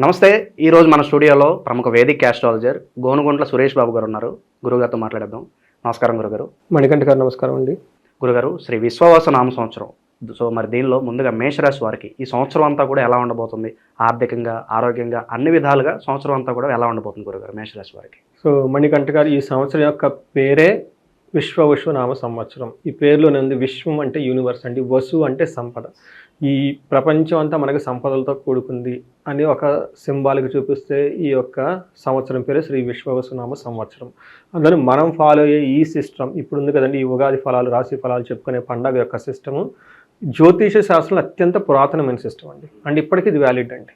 నమస్తే. ఈరోజు మన స్టూడియోలో ప్రముఖ వేదిక్ ఆస్ట్రాలజర్ గోనుగుంట్ల సురేష్ బాబు గారు ఉన్నారు. గురుగారితో మాట్లాడేద్దాం. నమస్కారం గురుగారు. మణికంఠ గారు నమస్కారం అండి. గురుగారు, శ్రీ విశ్వావస నామ సంవత్సరం. సో మరి దీనిలో ముందుగా మేషరాశి వారికి ఈ సంవత్సరం అంతా కూడా ఎలా ఉండబోతుంది? ఆర్థికంగా, ఆరోగ్యంగా అన్ని విధాలుగా సంవత్సరం అంతా కూడా ఎలా ఉండబోతుంది గురుగారు మేషరాశి వారికి? సో మణికంఠ గారు, ఈ సంవత్సరం యొక్క పేరే విశ్వనామ సంవత్సరం. ఈ పేరులోనే ఉంది విశ్వం అంటే యూనివర్స్ అండి, వసు అంటే సంపద. ఈ ప్రపంచం అంతా మనకు సంపదలతో కూడుకుంది అని ఒక సింబాలిక్ చూపిస్తే ఈ యొక్క సంవత్సరం పేరు శ్రీ విశ్వవసునామ సంవత్సరం. అందులో మనం ఫాలో అయ్యే ఈ సిస్టమ్ ఇప్పుడు ఉంది కదండి, ఈ ఉగాది ఫలాలు, రాశి ఫలాలు చెప్పుకునే పండగ యొక్క సిస్టము జ్యోతిష శాస్త్రంలో అత్యంత పురాతనమైన సిస్టమ్ అండి. అండ్ ఇప్పటికీ ఇది వ్యాలిడ్ అండి.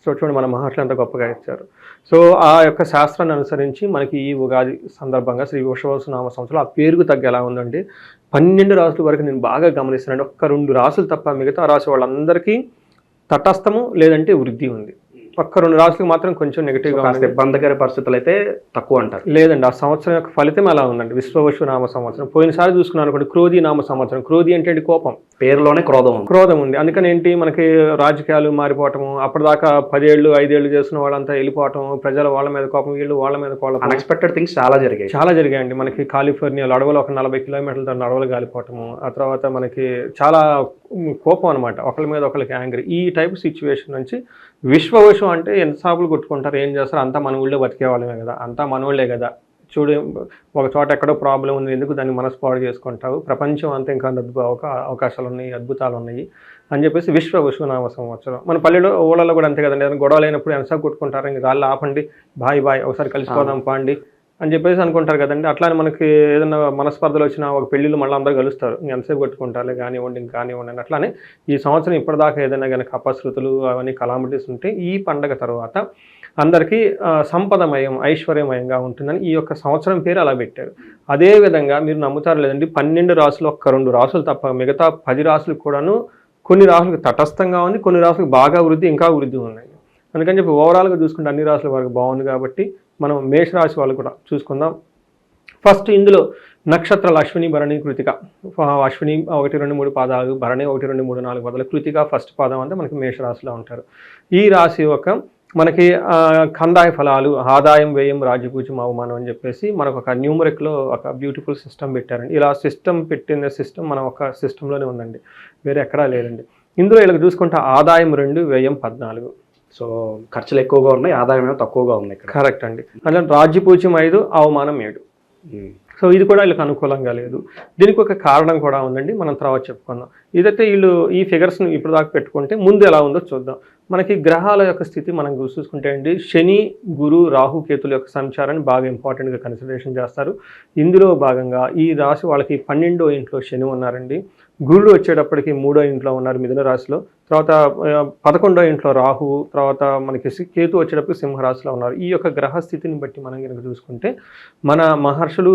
సో చూడండి, మన మహర్షులు అంత గొప్పగా ఇచ్చారు. సో ఆ యొక్క శాస్త్రాన్ని అనుసరించి మనకి ఈ ఉగాది సందర్భంగా శ్రీ విశ్వవసునామ సంవత్సరం ఆ పేరుకు తగ్గ ఎలా ఉందండి, 12 రాసుల వరకు నేను బాగా గమనిస్తున్నాను. ఒక్క 2 రాసులు తప్ప మిగతా రాశి వాళ్ళందరికీ తటస్థము లేదంటే వృద్ధి ఉంది. ఒక్క 2 రాసులకు మాత్రం కొంచెం నెగిటివ్గా ఉంది. ఇబ్బందికర పరిస్థితులు అయితే తక్కువ అంటారు. లేదండి, ఆ సంవత్సరం యొక్క ఫలితం ఎలా ఉందండి, విశ్వవసునామ సంవత్సరం. పోయినసారి చూసుకున్నాను అనుకోండి, క్రోధి నామ సంవత్సరం. క్రోధి అంటే కోపం, పేరులోనే క్రోధం ఉంది. అందుకని ఏంటి, మనకి రాజకీయాలు మారిపోవటము, అప్పటిదాకా 10 ఏళ్ళు 5 ఏళ్ళు చేసిన వాళ్ళంతా వెళ్ళిపోవటం, ప్రజల వాళ్ళ మీద కోపం, వీళ్ళు వాళ్ళ మీద కోపం. అన్ఎక్స్పెక్టెడ్ థింగ్స్ చాలా జరిగాయండి. మనకి కాలిఫోర్నియాలో అడవులు ఒక 40 కిలోమీటర్ల అడవులు కాలిపోవటము, ఆ తర్వాత మనకి చాలా కోపం అనమాట, ఒకళ్ళ మీద ఒకళ్ళకి యాంగ్రీ. ఈ టైప్ సిచ్యువేషన్ నుంచి విశ్వవశం అంటే ఎంత సాపులు కొట్టుకుంటారు, ఏం చేస్తారు, అంతా మన ఊళ్ళో బతికే వాళ్ళమే కదా, అంతా మనోళ్ళే కదా, చూడు ఒక చోట ఎక్కడో ప్రాబ్లం ఉంది, ఎందుకు దాన్ని మనస్పాడు చేసుకుంటావు, ప్రపంచం అంతా ఇంకా అవకాశాలు ఉన్నాయి, అద్భుతాలు ఉన్నాయి అని చెప్పేసి విశ్వనామ సంవత్సరం. మన పల్లెలో ఊళ్ళలో కూడా అంతే కదండి, ఏదైనా గొడవలు అయినప్పుడు ఎంతసేపు కొట్టుకుంటారు, ఇంకా రాళ్ళు ఆపండి, బాయ్ ఒకసారి కలిసిపోదాం పాండి అని చెప్పేసి అనుకుంటారు కదండి. అట్లానే మనకి ఏదైనా మనస్పర్ధలు వచ్చినా ఒక పెళ్ళిళ్ళు మళ్ళీ అందరూ కలుస్తారు, ఎంతసేపు కొట్టుకుంటారులే కానివ్వండి అని. అట్లానే ఈ సంవత్సరం ఇప్పటిదాకా ఏదైనా కనుక అపశృతులు అవన్నీ కలామిటీస్ ఉంటే ఈ పండగ తర్వాత అందరికీ సంపదమయం, ఐశ్వర్యమయంగా ఉంటుందని ఈ యొక్క సంవత్సరం పేరు అలా పెట్టారు. అదేవిధంగా మీరు నమ్ముతారు లేదండి, 12 రాసులు ఒక్క 2 రాసులు తప్ప మిగతా 10 రాసులకు కూడాను కొన్ని రాసులకు తటస్థంగా ఉంది, కొన్ని రాసులకు బాగా ఇంకా వృద్ధి ఉన్నాయి. అందుకని చెప్పి ఓవరాల్గా చూసుకుంటే అన్ని రాసుల వరకు బాగుంది. కాబట్టి మనం మేషరాశి వాళ్ళు కూడా చూసుకుందాం. ఫస్ట్ ఇందులో నక్షత్రాలు అశ్విని, భరణి, కృతిక. అశ్విని 1, 2, 3 పాదాలు, భరణి 1, 2, 3, 4 పాదాలు, కృతిక ఫస్ట్ పాదం అంతా మనకి మేషరాశిలో ఉంటారు. ఈ రాశి యొక్క మనకి కందాయ ఫలాలు, ఆదాయం, వ్యయం, రాజ్యపూజ్యం, అవమానం అని చెప్పేసి మనకు ఒక న్యూమరిక్లో ఒక బ్యూటిఫుల్ సిస్టమ్ పెట్టారండి. ఇలా పెట్టిన సిస్టమ్ మన ఒక సిస్టంలోనే ఉందండి, వేరే ఎక్కడా లేదండి. ఇందులో ఇలా చూసుకుంటే ఆదాయం 2, వ్యయం 14. సో ఖర్చులు ఎక్కువగా ఉన్నాయి, ఆదాయం ఏమో తక్కువగా ఉంది. కరెక్ట్ అండి. అందులో రాజ్యపూజ్యం 5, అవమానం 7. సో ఇది కూడా వీళ్ళకి అనుకూలంగా లేదు. దీనికి ఒక కారణం కూడా ఉందండి, మనం తర్వాత చెప్పుకుందాం. ఇదైతే వీళ్ళు ఈ ఫిగర్స్ని ఇప్పుడు దాకా పెట్టుకుంటే ముందు ఎలా ఉందో చూద్దాం. మనకి గ్రహాల యొక్క స్థితి మనం చూసుకుంటే అండి, శని, గురు, రాహు, కేతుల యొక్క సంచారాన్ని బాగా ఇంపార్టెంట్గా కన్సిడరేషన్ చేస్తారు. ఇందులో భాగంగా ఈ రాశి వాళ్ళకి 12వ ఇంట్లో శని ఉన్నారండి. గురుడు వచ్చేటప్పటికి 3వ ఇంట్లో ఉన్నారు మిథున రాశిలో, తర్వాత 11వ ఇంట్లో రాహు, తర్వాత మనకి కేతు వచ్చేటప్పటికి సింహరాశిలో ఉన్నారు. ఈ యొక్క గ్రహస్థితిని బట్టి మనం కనుక చూసుకుంటే మన మహర్షులు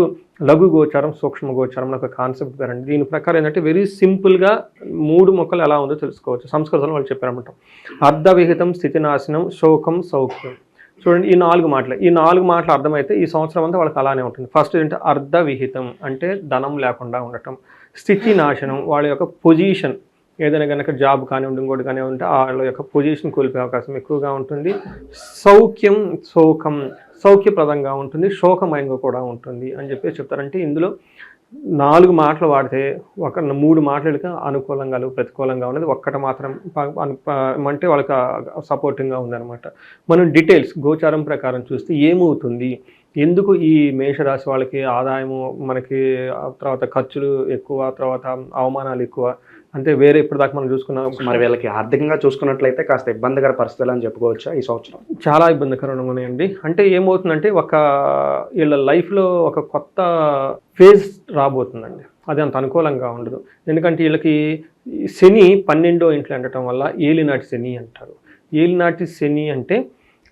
లఘు గోచారం, సూక్ష్మ గోచారం ఒక కాన్సెప్ట్ పేరండి. దీని ప్రకారం ఏంటంటే వెరీ సింపుల్గా 3 మొక్కలు ఎలా ఉందో తెలుసుకోవచ్చు. సంస్కృతంలో వాళ్ళు చెప్పారన్నమాట. అర్ధవిహితం, స్థితినాశనం, శోకం, సౌఖ్యం. చూడండి, ఈ 4 మాటలు అర్థమైతే ఈ సంవత్సరం అంతా వాళ్ళకి అలానే ఉంటుంది. ఫస్ట్ ఏంటంటే అర్ధవిహితం అంటే ధనం లేకుండా ఉండటం. స్థితి నాశనం, వాళ్ళ యొక్క పొజిషన్, ఏదైనా కనుక జాబ్ కానివ్వండి ఇంకోటి కానివ్వండి వాళ్ళ యొక్క పొజిషన్ కోల్పోయే అవకాశం ఎక్కువగా ఉంటుంది. సౌఖ్యం, సౌఖ్యప్రదంగా ఉంటుంది, శోకమయంగా కూడా ఉంటుంది అని చెప్పేసి చెప్తారంటే ఇందులో 4 మాటలు వాడితే 3 మాటలకి అనుకూలంగా ప్రతికూలంగా ఉన్నది, ఒక్కటి మాత్రం అంటే వాళ్ళకి సపోర్టింగ్గా ఉందన్నమాట. మనం డీటెయిల్స్ గోచారం ప్రకారం చూస్తే ఏమవుతుంది, ఎందుకు ఈ మేషరాశి వాళ్ళకి ఆదాయము మనకి, తర్వాత ఖర్చులు ఎక్కువ, తర్వాత అవమానాలు ఎక్కువ, అంటే వేరే ఇప్పటిదాకా మనం చూసుకున్నాం. మరి వీళ్ళకి ఆర్థికంగా చూసుకున్నట్లయితే కాస్త ఇబ్బందికర పరిస్థితులు అని చెప్పుకోవచ్చా ఈ సంవత్సరం? చాలా ఇబ్బందికరంగా ఉన్నాయండి. అంటే ఏమవుతుందంటే వీళ్ళ లైఫ్లో ఒక కొత్త ఫేజ్ రాబోతుందండి. అది అంత అనుకూలంగా ఉండదు. ఎందుకంటే వీళ్ళకి శని 12వ ఇంట్లో ఉండటం వల్ల ఏలినాటి శని అంటారు. ఏలినాటి శని అంటే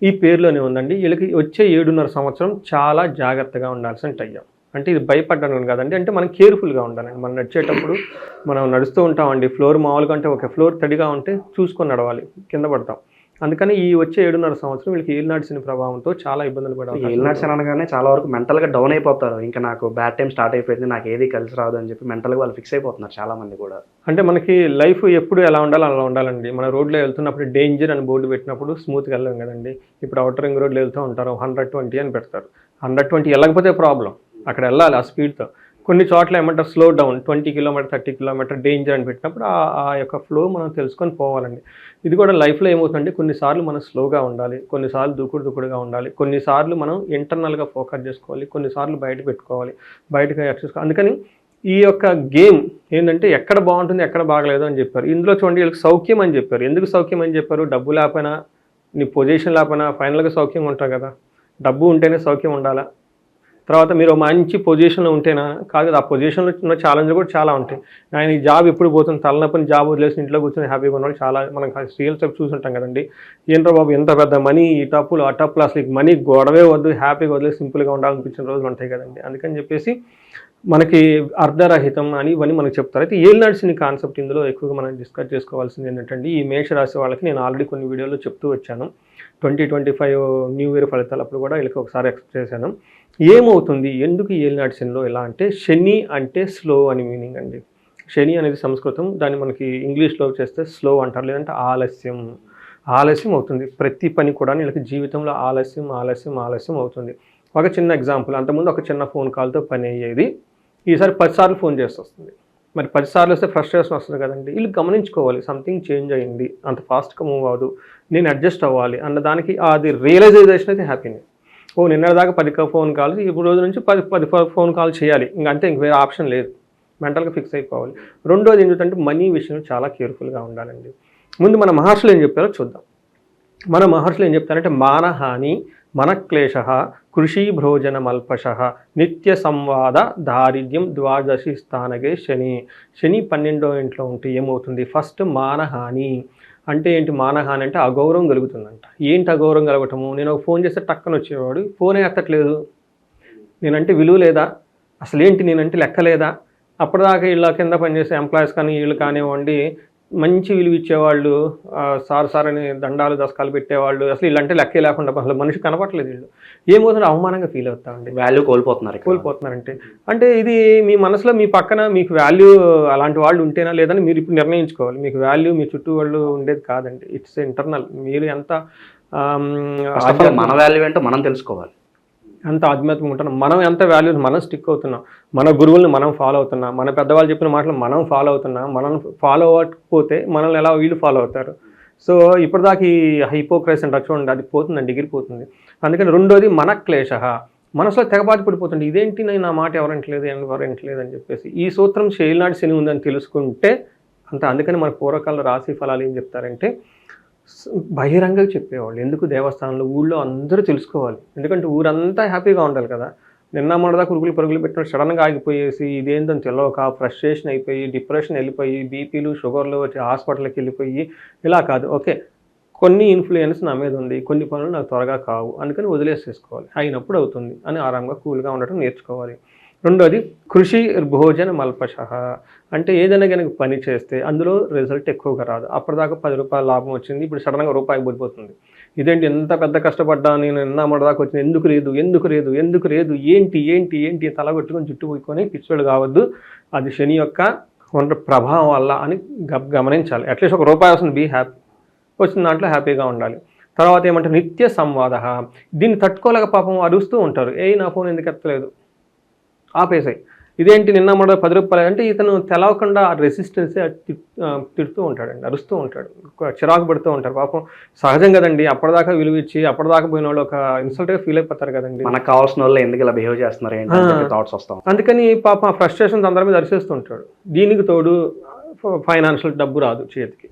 ఈ పేరులోనే ఉందండి. వీళ్ళకి వచ్చే 7.5 సంవత్సరం చాలా జాగ్రత్తగా ఉండాల్సిన టైం. అంటే ఇది భయపడ్డాను కదండి, అంటే మనం కేర్ఫుల్గా ఉండాలండి. మనం నడిచేటప్పుడు మనం నడుస్తూ ఉంటామండి, ఫ్లోర్ మామూలుగా అంటే ఒక ఫ్లోర్ తడిగా ఉంటే చూసుకొని నడవాలి, కింద పడతాం. అందుకని ఈ వచ్చే 7.5 సంవత్సరం వీళ్ళకి ఏలినాటి శని ప్రభావంతో చాలా ఇబ్బందులు పడాలి. ఏలినాటి శని అనగానే చాలా వరకు మెంటల్గా డౌన్ అయిపోతారు. ఇంకా నాకు బ్యాడ్ టైం స్టార్ట్ అయిపోయింది, నాకు ఏది కలిసి రాదు అని చెప్పి మెంటల్గా వాళ్ళు ఫిక్స్ అయిపోతున్నారు చాలా మంది కూడా. అంటే మనకి లైఫ్ ఎప్పుడు ఎలా ఉండాలో అలా ఉండాలండి. మన రోడ్లో వెళ్తున్నప్పుడు డేంజర్ అని బోర్డు పెట్టినప్పుడు స్మూత్గా వెళ్ళాం కదండి. ఇప్పుడు అవుటర్ రింగ్ రోడ్లో వెళ్తూ ఉంటారు, 120 అని పెడతారు. 120 వెళ్ళకపోతే ప్రాబ్లం, అక్కడ వెళ్ళాలి ఆ స్పీడ్తో. కొన్ని చోట్ల ఏమంటారు slow down, 20 kilometre 30 kilometre danger అని పెట్టినప్పుడు ఆ యొక్క ఫ్లో మనం తెలుసుకొని పోవాలండి. ఇది కూడా లైఫ్లో ఏమవుతుందంటే కొన్నిసార్లు మనం స్లోగా ఉండాలి, కొన్నిసార్లు దూకుడుగా ఉండాలి, కొన్నిసార్లు మనం ఇంటర్నల్గా ఫోకస్ చేసుకోవాలి, కొన్నిసార్లు బయట పెట్టుకోవాలి, బయటకు ఎక్సర్సైజ్. అందుకని ఈ యొక్క గేమ్ ఏంటంటే ఎక్కడ బాగుంటుంది ఎక్కడ బాగలేదు అని చెప్పారు. ఇందులో చూడండి వీళ్ళకి సౌఖ్యం అని చెప్పారు. ఎందుకు సౌఖ్యం అని చెప్పారు? డబ్బు లేకపోయినా, నీ పొజిషన్ లేకపోయినా ఫైనల్గా సౌఖ్యం ఉంటారు కదా. డబ్బు ఉంటేనే సౌఖ్యం ఉండాలా? తర్వాత మీరు మంచి పొజిషన్లో ఉంటేనా కాదు కదా. ఆ పొజిషన్లో ఉన్న ఛాలెంజ్ కూడా చాలా ఉంటాయి. ఆయన ఈ జాబ్ ఎప్పుడు పోతుంది, తలనొప్పని జాబ్ వదిలేసి ఇంట్లో కూర్చొని హ్యాపీగా ఉన్నవాళ్ళు చాలా మనం సీరియల్స్ చూసుంటాం కదండి. ఏంట్రా బాబు ఎంత పెద్ద మనీ, ఈ టప్పులు ఆ టప్పులు, అసలు మనీ గొడవే వద్దు, హ్యాపీగా వదిలేసి సింపుల్గా ఉండాలనిపించిన రోజులు ఉంటాయి కదండి. అందుకని చెప్పేసి మనకి అర్ధరహితం అని ఇవన్నీ మనకు చెప్తారు. అయితే ఏలినాటి శని కాన్సెప్ట్ ఇందులో ఎక్కువగా మనం డిస్కస్ చేసుకోవాల్సింది ఏంటంటే ఈ మేషరాశి వాళ్ళకి నేను ఆల్రెడీ కొన్ని వీడియోలో చెప్తూ వచ్చాను. 2025 న్యూ ఇయర్ ఫలితాలు అప్పుడు కూడా వీళ్ళకి ఒకసారి ఎక్స్ప్లెయిన్ చేశాను. ఏమవుతుంది, ఎందుకు ఏలినాటి శనిలో ఎలా అంటే, శని అంటే స్లో అని మీనింగ్ అండి. శని అనేది సంస్కృతం, దాన్ని మనకి ఇంగ్లీష్లో చేస్తే స్లో అంటారు, లేదంటే ఆలస్యం అవుతుంది. ప్రతి పని కూడా వీళ్ళకి జీవితంలో ఆలస్యం అవుతుంది. ఒక చిన్న ఎగ్జాంపుల్, అంతకుముందు ఒక చిన్న ఫోన్ కాల్తో పని అయ్యేది, ఈసారి 10 సార్లు ఫోన్ చేసి వస్తుంది. మరి 10 సార్లు వస్తే ఫ్రస్ట్రేషన్ వస్తుంది కదండి. వీళ్ళు గమనించుకోవాలి, సంథింగ్ చేంజ్ అయ్యింది, అంత ఫాస్ట్గా మూవ్ అవ్వదు, నేను అడ్జస్ట్ అవ్వాలి అన్నదానికి అది రియలైజేషన్ అయితే హ్యాపీనెస్. నిన్నటిదాకా 10 ఫోన్ కాల్స్, ఇప్పుడు రోజు నుంచి 10 ఫోన్ కాల్ చేయాలి, ఇంకంతే, ఇంక వేరే ఆప్షన్ లేదు, మెంటల్గా ఫిక్స్ అయిపోవాలి. రెండోది ఏంటంటే మనీ విషయంలో చాలా కేర్ఫుల్గా ఉండాలండి. ముందు మన మహర్షులు ఏం చెప్పారో చూద్దాం. మన మహర్షులు ఏం చెప్తారంటే, మానహాని మనక్లేశ కృషీభ్రోజనమల్పశ నిత్య సంవాద దారిద్ర్యం ద్వాదశి స్థానగే శని 12వ ఇంట్లో ఉంటే ఏమవుతుంది? ఫస్ట్ మానహాని అంటే ఏంటి? మానహాని అంటే అగౌరవం కలుగుతుందంట. ఏంటి అగౌరవం కలగటము? నేను ఒక ఫోన్ చేస్తే టక్కన వచ్చేవాడు ఫోనే ఎత్తట్లేదు, నేనంటే విలువ లేదా, అసలు ఏంటి నేనంటే లెక్క లేదా? అప్పటిదాకా వీళ్ళ కింద పనిచేసే ఎంప్లాయీస్ కానీ వీళ్ళు కానివ్వండి మంచి విలువ ఇచ్చేవాళ్ళు, సార్ అని దండాలు దశకాలు పెట్టేవాళ్ళు, అసలు వీళ్ళంటే లెక్కే లేకుండా అసలు మనిషి కనపట్లేదు. వీళ్ళు ఏమవుతుందో అవమానంగా ఫీల్ అవుతామండి, వాల్యూ కోల్పోతున్నారంటే. అంటే ఇది మీ మనసులో మీ పక్కన మీకు వాల్యూ అలాంటి వాళ్ళు ఉంటేనా లేదని మీరు ఇప్పుడు నిర్ణయించుకోవాలి. మీకు వాల్యూ మీ చుట్టూ వాళ్ళు ఉండేది కాదండి, ఇట్స్ ఇంటర్నల్. మీరు ఎంత మన వాల్యూ ఏంటో మనం తెలుసుకోవాలి, ఎంత ఆధ్యాత్మికంగా ఉంటున్నాం, మనం ఎంత వాల్యూస్ మనం స్టిక్ అవుతున్నాం, మన గురువుల్ని మనం ఫాలో అవుతున్నాం, మన పెద్దవాళ్ళు చెప్పిన మాటలు మనం ఫాలో అవుతున్నాం. మనం ఫాలో అవ్వకపోతే మనల్ని ఎలా వీళ్ళు ఫాలో అవుతారు? సో ఇప్పటిదాకా ఈ హైపోక్రైస్ అంటే చూడండి, అది పోతుందండి, ఎగిరిపోతుంది. అందుకని రెండోది మన క్లేశ, మనసులో తెగబాటు పడిపోతుంది, ఇదేంటి నేను నా మాట ఎవరంటలేదు అని చెప్పేసి. ఈ సూత్రం ఏలినాటి శని ఉందని తెలుసుకుంటే అంత. అందుకని మన పూర్వకాల రాశి ఫలాలు ఏం చెప్తారంటే బహిరంగంగా చెప్పేవాళ్ళు. ఎందుకు? దేవస్థానంలో ఊళ్ళో అందరూ తెలుసుకోవాలి, ఎందుకంటే ఊరంతా హ్యాపీగా ఉండాలి కదా. నిన్న మొన్నదాకా పరుగులు పెట్టిన సడన్గా ఆగిపోయేసి ఇదేందని తెలియక ఫ్రస్ట్రేషన్ అయిపోయి డిప్రెషన్ వెళ్ళిపోయి బీపీలు షుగర్లు వచ్చి హాస్పిటల్కి వెళ్ళిపోయి ఇలా కాదు. ఓకే, కొన్ని ఇన్ఫ్లుయెన్స్ నా మీద ఉంది, కొన్ని పనులు నాకు త్వరగా కావు, అందుకని వదిలేసేసుకోవాలి, అయినప్పుడు అవుతుంది అని ఆరాంగా కూల్గా ఉండటం నేర్చుకోవాలి. రెండోది కృషి భోజన మల్పశ అంటే ఏదైనా కనుక పని చేస్తే అందులో రిజల్ట్ ఎక్కువగా రాదు. అప్పటిదాకా 10 రూపాయల లాభం వచ్చింది, ఇప్పుడు సడన్గా రూపాయికి పడిపోతుంది. ఇదేంటి ఎంత పెద్ద కష్టపడ్డా నేను నిన్న మొన్నదాకా వచ్చింది, ఎందుకు లేదు ఏంటి తలగొట్టుకొని జుట్టు పోయికొని పిచ్చోళ్ళు కావద్దు, అది శని యొక్క ప్రభావం వల్ల అని గమనించాలి. అట్లీస్ట్ ఒక రూపాయి వస్తుంది, బీ హ్యాపీ, వచ్చిన దాంట్లో హ్యాపీగా ఉండాలి. తర్వాత ఏమంటే నిత్య సంవాద, దీన్ని తట్టుకోలేక పాపం అరుస్తూ ఉంటారు, నా ఫోన్ ఎందుకు ఎత్తలేదు, ఆపేసాయి, ఇదేంటి నిన్న మొన్న 10 రూపాయలు అంటే ఇతను తెలవకుండా రెసిస్టెన్స్ తిడుతూ ఉంటాడండి, అరుస్తూ ఉంటాడు, చిరాకు పడుతూ ఉంటారు. పాపం సహజం కదండి, అప్పటిదాకా విలువ ఇచ్చి అప్పటిదాకా పోయిన వాళ్ళు ఒక ఇన్సల్ట్గా ఫీల్ అయిపోతారు కదండి. మనకు కావాల్సిన వాళ్ళు ఎందుకు ఇలా బిహేవ్ చేస్తున్నారు ఏంటి థాట్స్ వస్తాం. అందుకని పాపం ఆ ఫ్రస్ట్రేషన్స్ అందరి మీద అరిచేస్తూ ఉంటాడు. దీనికి తోడు ఫైనాన్షియల్ డబ్బు రాదు చేతికి.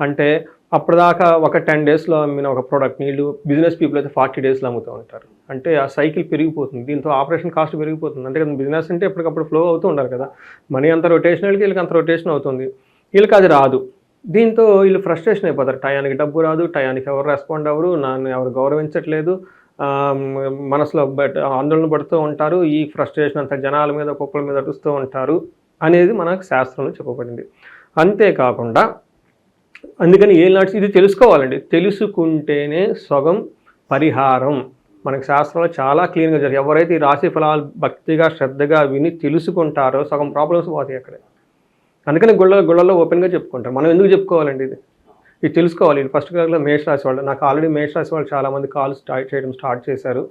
అంటే అప్పటిదాకా ఒక 10 డేస్లో అమ్మిన ఒక ప్రోడక్ట్ వీళ్ళు బిజినెస్ పీపుల్ అయితే 40 డేస్లో అమ్ముతూ ఉంటారు. అంటే ఆ సైకిల్ పెరిగిపోతుంది, దీంతో ఆపరేషన్ కాస్ట్ పెరిగిపోతుంది. అంటే బిజినెస్ అంటే ఎప్పటికప్పుడు ఫ్లో అవుతూ ఉండాలి కదా, మనీ అంత రొటేషన్ వీళ్ళకి అంత రొటేషన్ అవుతుంది, వీళ్ళకి అది రాదు. దీంతో వీళ్ళు ఫ్రస్ట్రేషన్ అయిపోతారు, టయానికి డబ్బు రాదు, టయానికి ఎవరు రెస్పాండ్ అవ్వరు, నన్ను ఎవరు గౌరవించట్లేదు, మనసులో ఆందోళన పడుతూ ఉంటారు, ఈ ఫ్రస్ట్రేషన్ అంతా జనాల మీద కుక్కల మీద అరుస్తూ ఉంటారు అనేది మనకు శాస్త్రంలో చెప్పబడింది. అంతేకాకుండా అందుకని ఏలినాటి ఇది తెలుసుకోవాలండి. తెలుసుకుంటేనే సగం పరిహారం. మనకి శాస్త్రంలో చాలా క్లీన్గా జరిగింది. ఎవరైతే ఈ రాశి ఫలాలు భక్తిగా శ్రద్ధగా విని తెలుసుకుంటారో సగం ప్రాబ్లమ్స్ పోతాయి అక్కడే. అందుకని గుళ్ళల్లో ఓపెన్గా చెప్పుకుంటారు. మనం ఎందుకు చెప్పుకోవాలండి ఇది తెలుసుకోవాలి. ఇది ఫస్ట్ క్లాస్లో మేషరాశి వాళ్ళు, నాకు ఆల్రెడీ మేషరాశి వాళ్ళు చాలామంది కాల్స్ స్టార్ట్ చేశారు.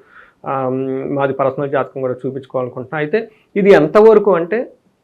మాది పర్సనల్ జాతకం కూడా చూపించుకోవాలనుకుంటున్నాను. అయితే ఇది ఎంతవరకు అంటే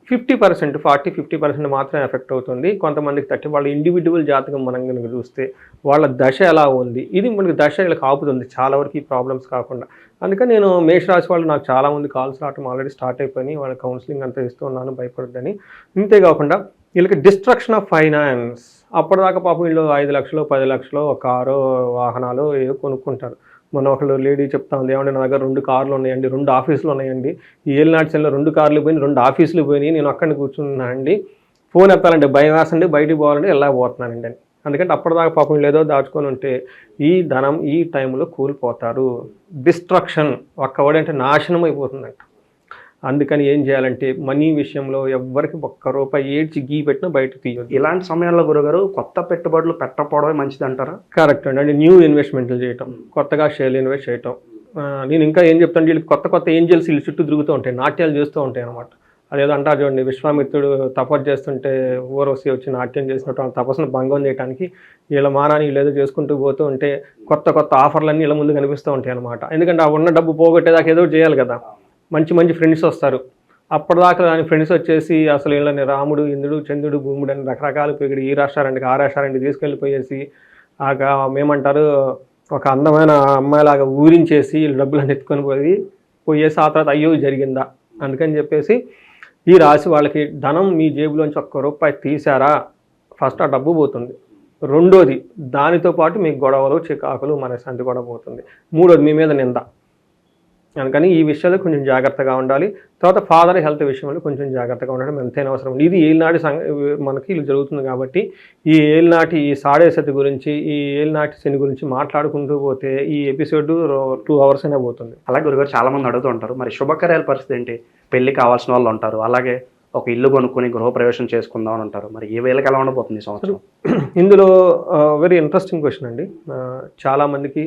50%, 40-50% మాత్రమే ఎఫెక్ట్ అవుతుంది. కొంతమందికి 30. వాళ్ళ ఇండివిజువల్ జాతకం మనం కనుక చూస్తే వాళ్ళ దశ ఎలా ఉంది, ఇది మనకి దశ ఇలా ఆపుతుంది చాలా వరకు ఈ ప్రాబ్లమ్స్ కాకుండా. అందుకని నేను మేషరాశి వాళ్ళు నాకు చాలామంది కాల్స్ రావటం ఆల్రెడీ స్టార్ట్ అయిపోయినాయి. వాళ్ళ కౌన్సిలింగ్ అంతా ఇస్తున్నాను, భయపడద్దని. ఇంతేకాకుండా వీళ్ళకి డిస్ట్రక్షన్ ఆఫ్ ఫైనాన్స్. అప్పటిదాకా పాపం వీళ్ళు 5 లక్షలు 10 లక్షలు ఒక కారు వాహనాలు ఏవో కొనుక్కుంటారు. మొన్న ఒకళ్ళు లేడీ చెప్తా ఉంది, ఏమంటే నా దగ్గర 2 కార్లు ఉన్నాయండి, 2 ఆఫీసులు ఉన్నాయండి, ఈ ఏలినాటి సెల్లో 2 కార్లు పోయినాయి, 2 ఆఫీసులు పోయినాయి, నేను అక్కడ కూర్చున్నానండి, ఫోన్ ఎత్తాలంటే భయం వేసండి, బయటికి పోవాలంటే వెళ్ళకపోతున్నానండి అని. అందుకంటే అప్పటిదాకా పాపం వీళ్ళు ఏదో దాచుకొని ఉంటే ఈ ధనం ఈ టైంలో కూలిపోతారు. డిస్ట్రక్షన్ ఒక్కవాడంటే నాశనం అయిపోతుందంట. అందుకని ఏం చేయాలంటే మనీ విషయంలో ఎవ్వరికి ఒక్క రూపాయి ఏడ్చి గీ పెట్టినా బయట తీయదు. ఇలాంటి సమయాల్లో గురుగారు కొత్త పెట్టుబడులు పెట్టకపోవడమే మంచిది అంటారా? కరెక్ట్ అండి. అంటే న్యూ ఇన్వెస్ట్మెంట్లు చేయటం, కొత్తగా షేర్లు ఇన్వెస్ట్ చేయటం. నేను ఇంకా ఏం చెప్తాను, వీళ్ళకి కొత్త ఏంజల్స్ వీళ్ళు చుట్టూ తిరుగుతూ ఉంటాయి, నాట్యాలు చేస్తూ ఉంటాయి అనమాట. అదేదో అంటారు చూడండి, విశ్వామిత్రుడు తపస్సు చేస్తుంటే ఊర్వశి వచ్చి నాట్యం చేసినట్టు తపస్సును భంగం చేయడానికి వీళ్ళ మానాన్ని వీళ్ళు ఏదో చేసుకుంటూ పోతూ ఉంటే కొత్త ఆఫర్లన్నీ వీళ్ళ ముందు కనిపిస్తూ ఉంటాయి అనమాట. ఎందుకంటే ఆ ఉన్న డబ్బు పోగొట్టేదాకా ఏదో చేయాలి కదా. మంచి ఫ్రెండ్స్ వస్తారు. అప్పటిదాకా దాని ఫ్రెండ్స్ వచ్చేసి అసలు వీళ్ళని రాముడు ఇంద్రుడు చంద్రుడు భూముడు అని రకరకాల పెరిగి ఈ రాష్ట్రానికి ఆ రాష్ట్రానికి తీసుకెళ్ళిపోయేసి మేమంటారు ఒక అందమైన అమ్మాయిలాగా ఊరించేసి వీళ్ళు డబ్బులను ఎత్తుకొని పోయేసి ఆ తర్వాత అయ్యో జరిగిందా అందుకని చెప్పేసి ఈ రాశి వాళ్ళకి ధనం మీ జేబులోంచి ఒక్క రూపాయి తీసారా ఫస్ట్ ఆ డబ్బు పోతుంది. రెండోది దానితో పాటు మీకు గొడవలు చికాకులు మనశ్శాంతి కూడా పోతుంది. మూడోది మీ మీద నింద. అందుకని ఈ విషయాల్లో కొంచెం జాగ్రత్తగా ఉండాలి. తర్వాత ఫాదర్ హెల్త్ విషయంలో కొంచెం జాగ్రత్తగా ఉండడం ఎంతైనా అవసరం. ఇది ఏలినాటి మనకి ఇలా జరుగుతుంది కాబట్టి ఈ ఏలినాటి ఈ సాడేసతి గురించి ఈ ఏలినాటి శని గురించి మాట్లాడుకుంటూ పోతే ఈ ఎపిసోడ్ 2 hours అయినా పోతుంది. అలాగే గురుగారు చాలామంది అడుగుతూ ఉంటారు, మరి శుభకార్యాల పరిస్థితి ఏంటి? పెళ్లి కావాల్సిన వాళ్ళు ఉంటారు, అలాగే ఒక ఇల్లు కొనుక్కొని గృహప్రవేశం చేసుకుందాం అని అంటారు. మరి ఏ వేళకి ఎలా ఉండబోతుంది ఈ సంవత్సరం? ఇందులో వెరీ ఇంట్రెస్టింగ్ క్వశ్చన్ అండి. చాలామందికి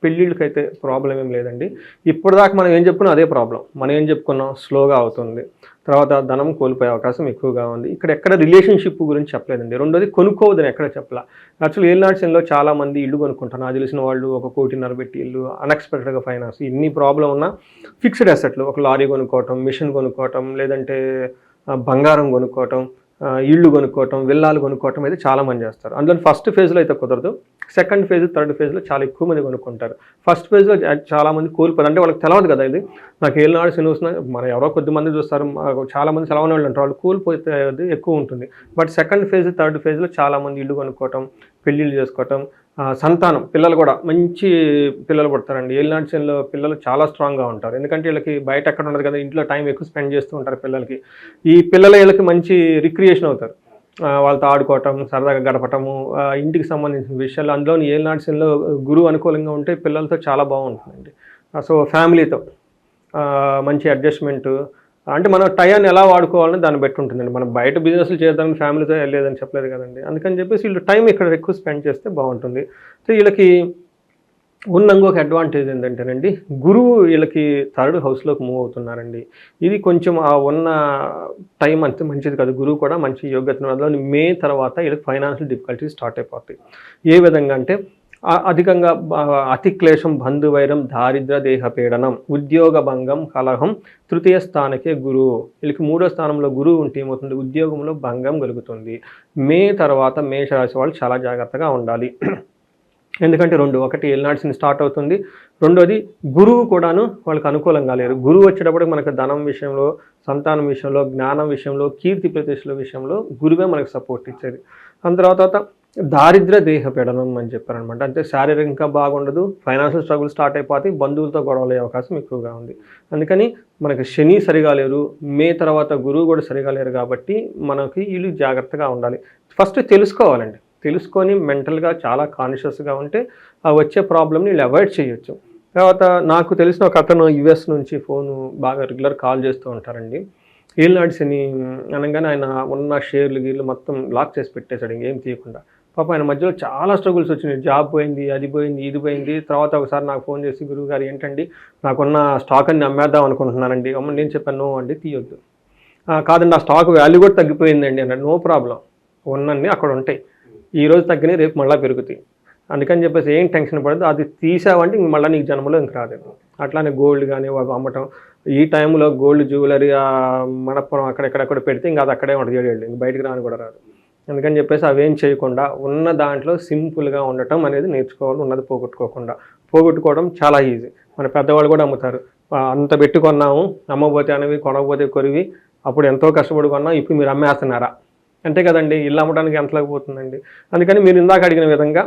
పెళ్ళిళ్ళకైతే ప్రాబ్లం ఏం లేదండి. ఇప్పటిదాకా మనం ఏం చెప్పుకున్నాం అదే ప్రాబ్లం. మనం ఏం చెప్పుకున్నాం, స్లోగా అవుతుంది, తర్వాత ధనం కోల్పోయే అవకాశం ఎక్కువగా ఉంది. ఎక్కడ రిలేషన్షిప్ గురించి చెప్పలేదండి. రెండోది కొనుక్కోవద్దని ఎక్కడ చెప్పలా. యాక్చువల్లీ ఏలినాటి శనిలో చాలామంది ఇల్లు కొనుక్కుంటారు. నాకు తెలిసిన వాళ్ళు 1.5 కోటి పెట్టి ఇల్లు, అన్ఎక్స్పెక్టెడ్గా ఫైనాన్స్, ఇన్ని ప్రాబ్లం ఉన్నా ఫిక్స్డ్ అసెట్లు ఒక లారీ కొనుక్కోవటం, మిషన్ కొనుక్కోవటం, లేదంటే బంగారం కొనుక్కోవటం, ఇళ్ళు కొనుక్కోవటం, విల్లాలు కొనుక్కోవటం అయితే చాలామంది చేస్తారు. అందులో ఫస్ట్ ఫేజ్లో అయితే కుదరదు. సెకండ్ ఫేజ్ థర్డ్ ఫేజ్లో చాలా ఎక్కువ మంది కొనుక్కుంటారు. ఫస్ట్ ఫేజ్లో చాలామంది కోల్పోదు. అంటే వాళ్ళకి తెలవదు కదా ఇది నాకు ఏలినాడు శని వస్తున్నా. మనం ఎవరో కొద్దిమంది చూస్తారు, చాలామంది సెలవున వాళ్ళు అంటారు, వాళ్ళు కోల్పోతే ఎక్కువ ఉంటుంది. బట్ సెకండ్ ఫేజ్ థర్డ్ ఫేజ్లో చాలామంది ఇల్లు కొనుక్కోవటం, పెళ్ళిళ్ళు చేసుకోవటం, సంతానం పిల్లలు కూడా మంచి పిల్లలు పుడతారండి. ఏలినాటి శనిలో పిల్లలు చాలా స్ట్రాంగ్గా ఉంటారు. ఎందుకంటే వీళ్ళకి బయట ఎక్కడ ఉండదు కదా, ఇంట్లో టైం ఎక్కువ స్పెండ్ చేస్తూ ఉంటారు పిల్లలకి. ఈ వీళ్ళకి మంచి రిక్రియేషన్ అవుతారు. వాళ్ళతో ఆడుకోవటం, సరదాగా గడపటము, ఇంటికి సంబంధించిన విషయాలు. అందులోని ఏలినాటి శనిలో గురువు అనుకూలంగా ఉంటే పిల్లలతో చాలా బాగుంటుందండి. సో ఫ్యామిలీతో మంచి అడ్జస్ట్మెంట్. అంటే మనం టైంని ఎలా వాడుకోవాలని దాన్ని బట్టి ఉంటుందండి. మనం బయట బిజినెస్లు చేద్దామని ఫ్యామిలీతో వెళ్ళలేదని చెప్పలేదు కదండి. అందుకని చెప్పేసి వీళ్ళు టైం ఇక్కడ ఎక్కువ స్పెండ్ చేస్తే బాగుంటుంది. సో వీళ్ళకి ఉన్న ఇంకొక అడ్వాంటేజ్ ఏంటంటేనండి, గురువు వీళ్ళకి 3rd హౌస్లోకి మూవ్ అవుతున్నారండి. ఇది కొంచెం ఆ ఉన్న టైం అంతే మంచిది కాదు. గురువు కూడా మంచి యోగ్యతను, అందులో మే తర్వాత వీళ్ళకి ఫైనాన్షియల్ డిఫికల్టీస్ స్టార్ట్ అయిపోతాయి. ఏ విధంగా అంటే అధికంగా అతిక్లేశం, బంధువైరం, దారిద్ర, దేహపీడనం, ఉద్యోగ భంగం, కలహం. 3వ స్థానకే గురువు. వీళ్ళకి 3వ స్థానంలో గురువు ఉంటే ఏమవుతుంది, ఉద్యోగంలో భంగం కలుగుతుంది. మే తర్వాత మేషరాశి వాళ్ళు చాలా జాగ్రత్తగా ఉండాలి. ఎందుకంటే ఒకటి ఏలినాటి శని స్టార్ట్ అవుతుంది, రెండోది గురువు కూడాను వాళ్ళకి అనుకూలంగా లేరు. గురువు వచ్చేటప్పుడు మనకు ధనం విషయంలో, సంతానం విషయంలో, జ్ఞానం విషయంలో, కీర్తి ప్రతిష్టల విషయంలో గురువే మనకు సపోర్ట్ ఇచ్చేది. దాని తర్వాత దారిద్ర దేహపీడనం అని చెప్పారనమాట. అంటే శారీరకంగా బాగుండదు, ఫైనాన్షియల్ స్ట్రగుల్ స్టార్ట్ అయిపోతే బంధువులతో గొడవలు అయ్యే అవకాశం ఎక్కువగా ఉంది. అందుకని మనకి శని సరిగా లేరు, మే తర్వాత గురువు కూడా సరిగా లేరు. కాబట్టి మనకి వీళ్ళు జాగ్రత్తగా ఉండాలి. ఫస్ట్ తెలుసుకోవాలండి. తెలుసుకొని మెంటల్గా చాలా కాన్షియస్గా ఉంటే ఆ వచ్చే ప్రాబ్లమ్ని వీళ్ళు అవాయిడ్ చేయొచ్చు. తర్వాత నాకు తెలిసిన ఒక అతను US నుంచి ఫోను బాగా రెగ్యులర్ కాల్ చేస్తూ ఉంటారండి. ఏలినాటి శని అనగానే ఆయన ఉన్న షేర్లు గీర్లు మొత్తం లాక్ చేసి పెట్టేశాడు, ఇంకేం తీయకుండా. పాపం ఆయన మధ్యలో చాలా స్ట్రగుల్స్ వచ్చినాయి. జాబ్ పోయింది, అది పోయింది, ఇది పోయింది. తర్వాత ఒకసారి నాకు ఫోన్ చేసి, గురువుగారు ఏంటండి నాకున్న స్టాక్ అన్ని అమ్మేద్దాం అనుకుంటున్నానండి. అమ్మ నేను చెప్పాను, నో అండి, తీయొద్దు. కాదండి ఆ స్టాక్ వాల్యూ కూడా తగ్గిపోయిందండి అన్నాడు. నో ప్రాబ్లం, ఉన్నన్ని అక్కడ ఉంటాయి. ఈరోజు తగ్గినాయి, రేపు మళ్ళీ పెరుగుతాయి. అందుకని చెప్పేసి ఏం టెన్షన్ పడదు, అది తీసావంటే ఇంక మళ్ళీ నీకు జన్మలో ఇంక రాదేమో. అట్లానే గోల్డ్ కానీ అమ్మటం, ఈ టైంలో గోల్డ్ జ్యువెలరీ మణపురం అక్కడెక్కడెక్కడ పెడితే ఇంకా అది అక్కడే ఉంటుంది, ఇంక బయటకు రాని కూడా రాదు. అందుకని చెప్పేసి అవేం చేయకుండా ఉన్న దాంట్లో సింపుల్గా ఉండటం అనేది నేర్చుకోవాలి. ఉన్నది పోగొట్టుకోకుండా. పోగొట్టుకోవడం చాలా ఈజీ. మన పెద్దవాళ్ళు కూడా అమ్ముతారు, అంత పెట్టి కొన్నాము, అమ్మబోతే అనేవి, కొనకపోతే కొరివి, అప్పుడు ఎంతో కష్టపడి కొన్నాం, ఇప్పుడు మీరు అమ్మేస్తున్నారా అంతే కదండి. ఇల్లు అమ్మడానికి ఎంతలోకి పోతుందండి. అందుకని మీరు ఇందాక అడిగిన విధంగా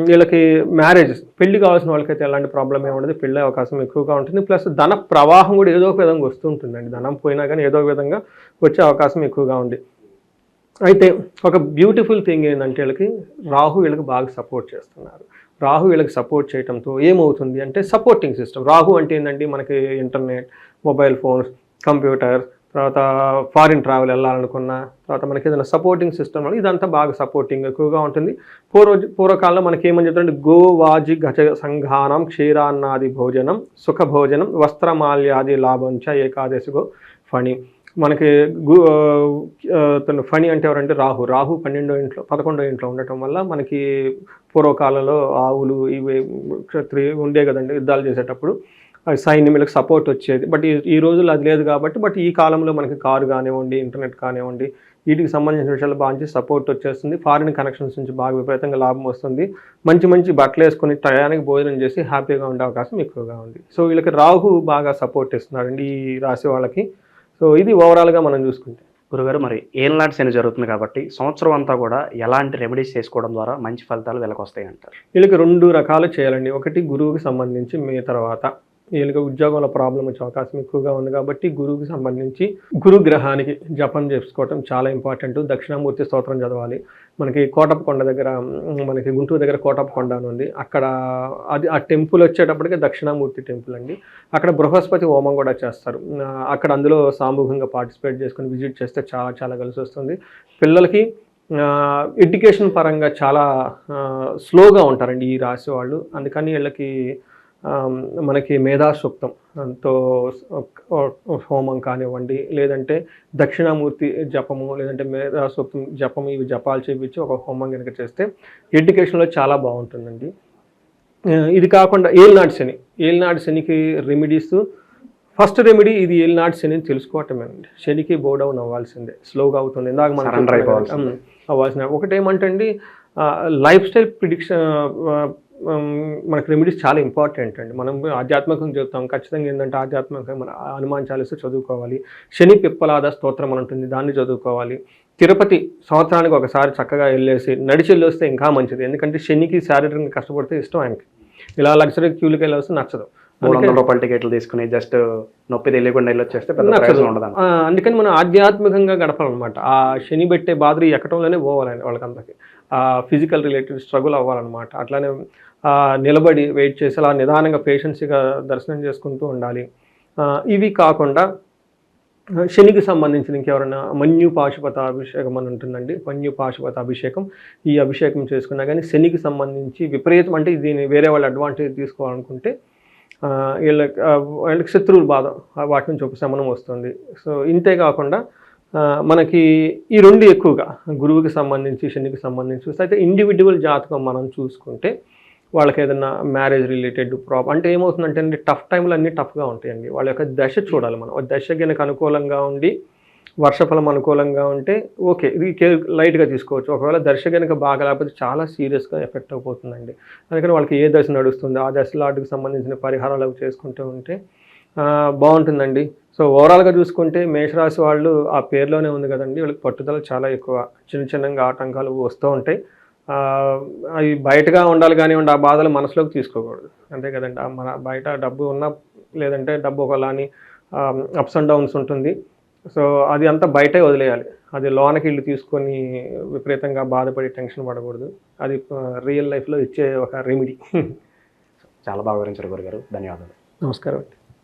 వీళ్ళకి మ్యారేజెస్, పెళ్లి కావాల్సిన వాళ్ళకైతే ఎలాంటి ప్రాబ్లం ఏముండదు, పెళ్ళే అవకాశం ఎక్కువగా ఉంటుంది. ప్లస్ ధన ప్రవాహం కూడా ఏదో ఒక విధంగా వస్తూ ఉంటుందండి. ధనం పోయినా కానీ ఏదో ఒక విధంగా వచ్చే అవకాశం ఎక్కువగా ఉంది. అయితే ఒక బ్యూటిఫుల్ థింగ్ ఏంటంటే రాహు వీళ్ళకి బాగా సపోర్ట్ చేస్తున్నారు. రాహు వీళ్ళకి సపోర్ట్ చేయడంతో ఏమవుతుంది అంటే సపోర్టింగ్ సిస్టమ్. రాహు అంటే ఏంటంటే మనకి ఇంటర్నెట్, మొబైల్ ఫోన్స్, కంప్యూటర్, తర్వాత ఫారిన్ ట్రావెల్ వెళ్ళాలనుకున్న, తర్వాత మనకి ఏదైనా సపోర్టింగ్ సిస్టమ్ వల్ల ఇదంతా బాగా సపోర్టింగ్ ఎక్కువగా ఉంటుంది. పూర్వకాలంలో మనకి ఏమని చెప్తారంటే గోవాజి గజ సంఘానం క్షీరాన్నాది భోజనం సుఖ భోజనం వస్త్రమాల్యాది లాభంచ ఏకాదశిగో ఫణి. మనకి ఫణి అంటే ఎవరంటే రాహు. 11వ ఇంట్లో ఉండటం వల్ల మనకి పూర్వకాలంలో ఆవులు ఇవి క్షత్రియ ఉండే కదండి, యుద్ధాలు చేసేటప్పుడు సైన్యం వీళ్ళకి సపోర్ట్ వచ్చేది. బట్ ఈ రోజుల్లో అది లేదు కాబట్టి, బట్ ఈ కాలంలో మనకి కారు కానివ్వండి, ఇంటర్నెట్ కానివ్వండి, వీటికి సంబంధించిన విషయాలు బాగా సపోర్ట్ వచ్చేస్తుంది. ఫారిన్ కనెక్షన్స్ నుంచి బాగా విపరీతంగా లాభం వస్తుంది. మంచి బట్టలు వేసుకొని టయానికి భోజనం చేసి హ్యాపీగా ఉండే అవకాశం ఎక్కువగా ఉంది. సో వీళ్ళకి రాహు బాగా సపోర్ట్ ఇస్తున్నారండి ఈ రాశి వాళ్ళకి. సో ఇది ఓవరాల్గా మనం చూసుకుంటే. గురుగారు, మరి ఏళ్ళనాటి శని జరుగుతుంది కాబట్టి సంవత్సరం అంతా కూడా ఎలాంటి రెమెడీస్ చేసుకోవడం ద్వారా మంచి ఫలితాలు వీళ్ళకి వస్తాయి అంటారు? వీళ్ళకి 2 రకాలు చేయాలండి. ఒకటి గురువుకి సంబంధించి, తర్వాత వీళ్ళకి ఉద్యోగంలో ప్రాబ్లం వచ్చే అవకాశం ఎక్కువగా ఉంది కాబట్టి గురువుకి సంబంధించి గురుగ్రహానికి జపం చేసుకోవటం చాలా ఇంపార్టెంట్. దక్షిణామూర్తి స్తోత్రం చదవాలి. మనకి కోటప్పకొండ దగ్గర, మనకి గుంటూరు దగ్గర కోటప్పకొండ అని ఉంది, అక్కడ అది ఆ టెంపుల్ వచ్చేటప్పటికి దక్షిణామూర్తి టెంపుల్ అండి. అక్కడ బృహస్పతి హోమం కూడా చేస్తారు. అక్కడ అందులో సామూహికంగా పార్టిసిపేట్ చేసుకుని విజిట్ చేస్తే చాలా కలిసి వస్తుంది. పిల్లలకి ఎడ్యుకేషన్ పరంగా చాలా స్లోగా ఉంటారండి ఈ రాశి వాళ్ళు. అందుకని వీళ్ళకి మనకి మేధాసూక్తంతో హోమం కానివ్వండి, లేదంటే దక్షిణామూర్తి జపము, లేదంటే మేధాసూక్తం జపము, ఇవి జపాలు చేయించి ఒక హోమం కనుక చేస్తే ఎడ్యుకేషన్లో చాలా బాగుంటుందండి. ఇది కాకుండా ఏలినాటి శనికి రెమెడీస్, ఫస్ట్ రెమెడీ ఇది ఏలినాటి శని తెలుసుకోవటమేనండి. శనికి బోడౌన్ అవ్వాల్సిందే, స్లోగా అవుతుంది. ఇందాక మనం అవ్వాల్సిన ఒకటేమంటండి, లైఫ్ స్టైల్ ప్రిడిక్షన్ మనకు రెమెడీస్ చాలా ఇంపార్టెంట్ అండి. మనం ఆధ్యాత్మికంగా చెప్తాం, ఖచ్చితంగా ఏంటంటే ఆధ్యాత్మికంగా మన హనుమాన్ చాలీసా చదువుకోవాలి. శని పిప్పలాద స్తోత్రం అని ఉంటుంది, దాన్ని చదువుకోవాలి. తిరుపతి సంవత్సరానికి ఒకసారి చక్కగా వెళ్ళేసి నడిచి వెళ్ళొస్తే ఇంకా మంచిది. ఎందుకంటే శనికి శారీరకంగా కష్టపడితే ఇష్టం ఆయనకి. ఇలా లగ్జరీ క్యూలకి వెళ్ళొస్తే నచ్చదు. 300 రూపాయల టికెట్లు తీసుకుని జస్ట్ నొప్పి తెలియకుండా వెళ్ళొచ్చేస్తే అందుకని మనం ఆధ్యాత్మికంగా గడపాలన్నమాట. ఆ శని పెట్టే బాధలు ఎక్కడంలోనే పోవాలని వాళ్ళకందరికి ఫిజికల్ రిలేటెడ్ స్ట్రగుల్ అవ్వాలన్నమాట. అట్లానే నిలబడి వెయిట్ చేసి అలా నిదానంగా పేషెన్సీగా దర్శనం చేసుకుంటూ ఉండాలి. ఇవి కాకుండా శనికి సంబంధించిన ఇంకెవరైనా మన్యు పాశుపత అభిషేకం అని ఉంటుందండి. మన్యు పాశుపత అభిషేకం, ఈ అభిషేకం చేసుకున్నా కానీ శనికి సంబంధించి విపరీతం, అంటే దీన్ని వేరే వాళ్ళు అడ్వాంటేజ్ తీసుకోవాలనుకుంటే వీళ్ళకి శత్రువుల బాధ, వాటి నుంచి ఉపశమనం వస్తుంది. సో ఇంతే కాకుండా మనకి ఈ 2 ఎక్కువగా గురువుకి సంబంధించి శనికి సంబంధించి అయితే ఇండివిజువల్ జాతకం మనం చూసుకుంటే వాళ్ళకి ఏదైనా మ్యారేజ్ రిలేటెడ్ ప్రాబ్లం అంటే ఏమవుతుందంటే అండి, టఫ్ టైంలో అన్నీ టఫ్గా ఉంటాయండి. వాళ్ళ యొక్క దశ చూడాలి మనం. దశ కనుక అనుకూలంగా ఉండి వర్షఫలం అనుకూలంగా ఉంటే ఓకే, ఇది లైట్గా తీసుకోవచ్చు. ఒకవేళ దశ కనుక బాగా లేకపోతే చాలా సీరియస్గా ఎఫెక్ట్ అయిపోతుందండి. అందుకని వాళ్ళకి ఏ దశ నడుస్తుంది ఆ దశలో వాటికి సంబంధించిన పరిహారాలు అవి చేసుకుంటూ ఉంటే బాగుంటుందండి. సో ఓవరాల్గా చూసుకుంటే మేషరాశి వాళ్ళు ఆ పేరులోనే ఉంది కదండి, వాళ్ళకి పట్టుదల చాలా ఎక్కువ. చిన్నగా ఆటంకాలు వస్తూ ఉంటాయి. అవి బయటగా ఉండాలి కానివ్వండి, ఆ బాధలు మనసులోకి తీసుకోకూడదు, అంతే కదండి. మన బయట డబ్బు ఉన్నా లేదంటే డబ్బు ఒకలాని అప్స్ అండ్ డౌన్స్ ఉంటుంది. సో అది అంతా బయటే వదిలేయాలి. అది లోనకి ఇల్లు తీసుకొని విపరీతంగా బాధపడి టెన్షన్ పడకూడదు. అది రియల్ లైఫ్లో ఇచ్చే ఒక రెమెడీ. చాలా బాగా వివరించారు గురుగారు, ధన్యవాదాలు. నమస్కారం అండి.